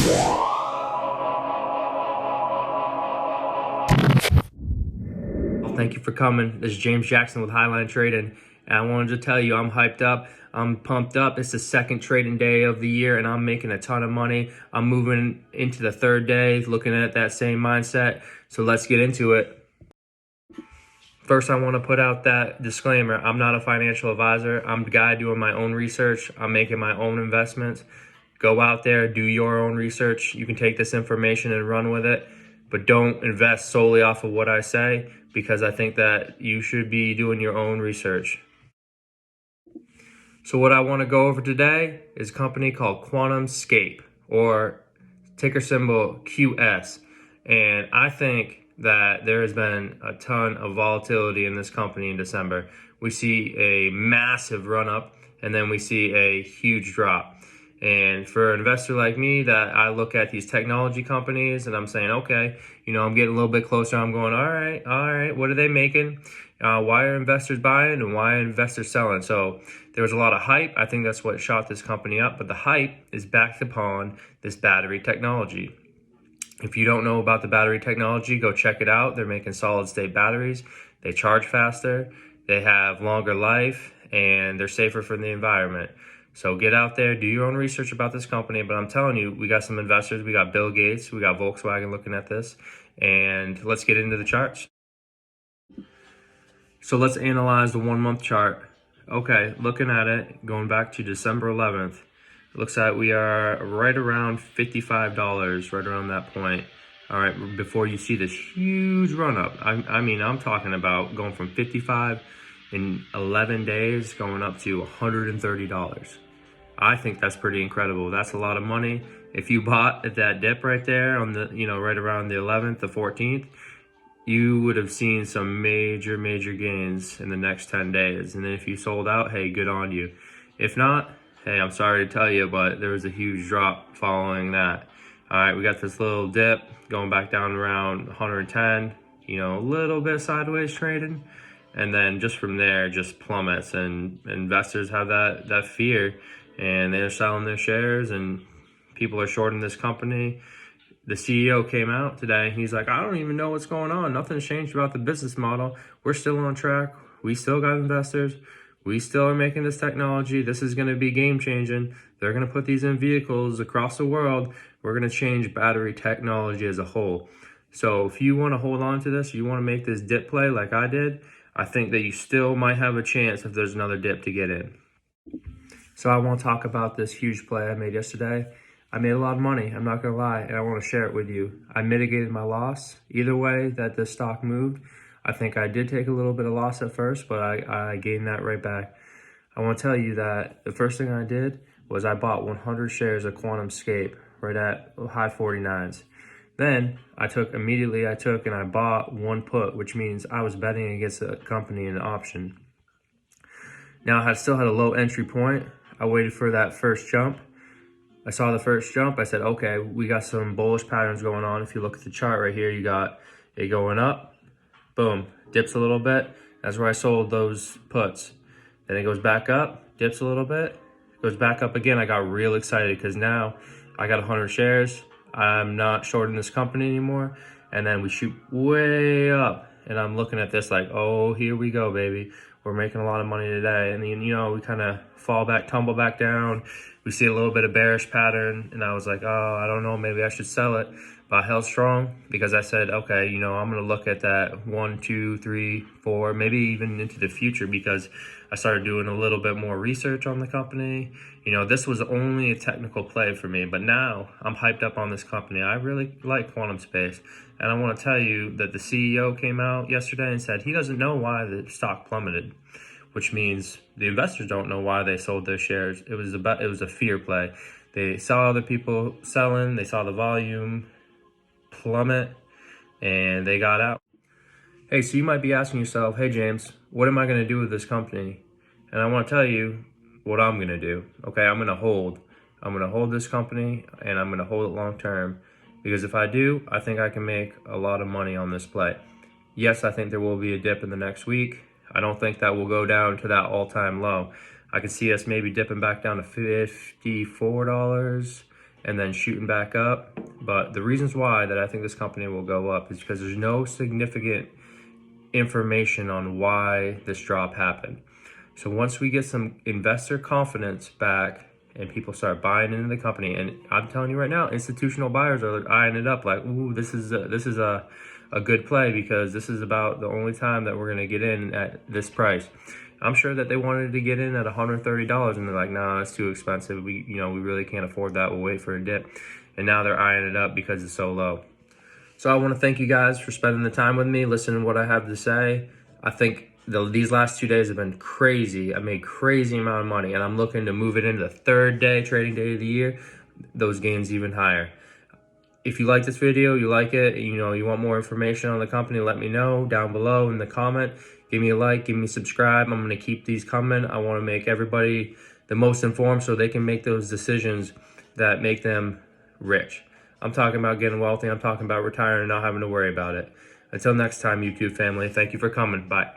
Thank you for coming. This is James Jackson with Highline Trading, and I wanted to tell you I'm hyped up. I'm pumped up. It's the second trading day of the year, and I'm making a ton of money. I'm moving into the third day, looking at that same mindset. So let's get into it. First, I want to put out that disclaimer. I'm not a financial advisor. I'm the guy doing my own research. I'm making my own investments. Go out there, do your own research. You can take this information and run with it, but don't invest solely off of what I say, because I think that you should be doing your own research. So what I want to go over today is a company called Scape, or ticker symbol QS. And I think that there has been a ton of volatility in this company in December. We see a massive run up, and then we see a huge drop. And for an investor like me, that I look at these technology companies and I'm saying, okay, I'm getting a little bit closer. I'm going, all right, what are they making? Why are investors buying and why are investors selling? So there was a lot of hype. I think that's what shot this company up. But the hype is backed upon this battery technology. If you don't know about the battery technology, go check it out. They're making solid state batteries. They charge faster, they have longer life, and they're safer for the environment. So get out there, do your own research about this company. But I'm telling you, we got some investors. We got Bill Gates, we got Volkswagen looking at this. And let's get into the charts. So let's analyze the 1 month chart. Okay, looking at it, going back to December 11th, it looks like we are right around $55, right around that point. All right, before you see this huge run up. I mean, I'm talking about going from 55 in 11 days, going up to $130. I think that's pretty incredible. That's a lot of money. If you bought at that dip right there on the, right around the 11th, the 14th, you would have seen some major gains in the next 10 days. And then if you sold out, hey, good on you. If not, hey, I'm sorry to tell you, but there was a huge drop following that. All right, we got this little dip going back down around 110, a little bit sideways trading. And then just from there, just plummets, and investors have that fear, and they're selling their shares, and people are shorting this company. The CEO came out today. He's like, I don't even know what's going on. Nothing's changed about the business model. We're still on track. We still got investors. We still are making this technology. This is going to be game changing. They're going to put these in vehicles across the world. We're going to change battery technology as a whole. So if you want to hold on to this, you want to make this dip play like I did, I think that you still might have a chance if there's another dip to get in. So I want to talk about this huge play I made yesterday. I made a lot of money, I'm not gonna lie, and I want to share it with you. I mitigated my loss. Either way that this stock moved, I think I did take a little bit of loss at first, but I gained that right back. I want to tell you that the first thing I did was I bought 100 shares of Scape right at high 49s. Then I took and I bought one put, which means I was betting against the company in an option. Now I still had a low entry point. I waited for that first jump. I saw the first jump. I said, okay, we got some bullish patterns going on. If you look at the chart right here, you got it going up, boom, dips a little bit. That's where I sold those puts. Then it goes back up, dips a little bit, goes back up again. I got real excited because now I got 100 shares. I'm not shorting this company anymore. And then we shoot way up, and I'm looking at this like, oh, here we go, baby. We're making a lot of money today. And then, we kind of fall back, tumble back down. We see a little bit of bearish pattern, and I was like, oh, I don't know, maybe I should sell it. But I held strong because I said, okay, I'm going to look at that 1, 2, 3, 4, maybe even into the future, because I started doing a little bit more research on the company. This was only a technical play for me, but now I'm hyped up on this company. I really like Quantum Space, and I want to tell you that the CEO came out yesterday and said he doesn't know why the stock plummeted, which means the investors don't know why they sold their shares. It was a fear play. They saw other people selling, they saw the volume plummet, and they got out. Hey, so you might be asking yourself, hey James, what am I going to do with this company? And I want to tell you what I'm going to do. Okay, I'm going to hold this company, and I'm going to hold it long term, because if I do, I think I can make a lot of money on this play. Yes, I think there will be a dip in the next week. I don't think that will go down to that all-time low. I could see us maybe dipping back down to $54 and then shooting back up. But the reasons why that I think this company will go up is because there's no significant information on why this drop happened. So once we get some investor confidence back and people start buying into the company, and I'm telling you right now, institutional buyers are eyeing it up like, ooh, this is a good play, because this is about the only time that we're gonna get in at this price. I'm sure that they wanted to get in at $130 and they're like, nah, it's too expensive. We really can't afford that. We'll wait for a dip. And now they're eyeing it up because it's so low. So I want to thank you guys for spending the time with me, listening to what I have to say. I think these last 2 days have been crazy. I made crazy amount of money, and I'm looking to move it into the third day, trading day of the year, those gains even higher. If you like this video, you like it, you want more information on the company, let me know down below in the comment. Give me a like, give me a subscribe. I'm going to keep these coming. I want to make everybody the most informed so they can make those decisions that make them rich. I'm talking about getting wealthy. I'm talking about retiring and not having to worry about it. Until next time, YouTube family, thank you for coming. Bye.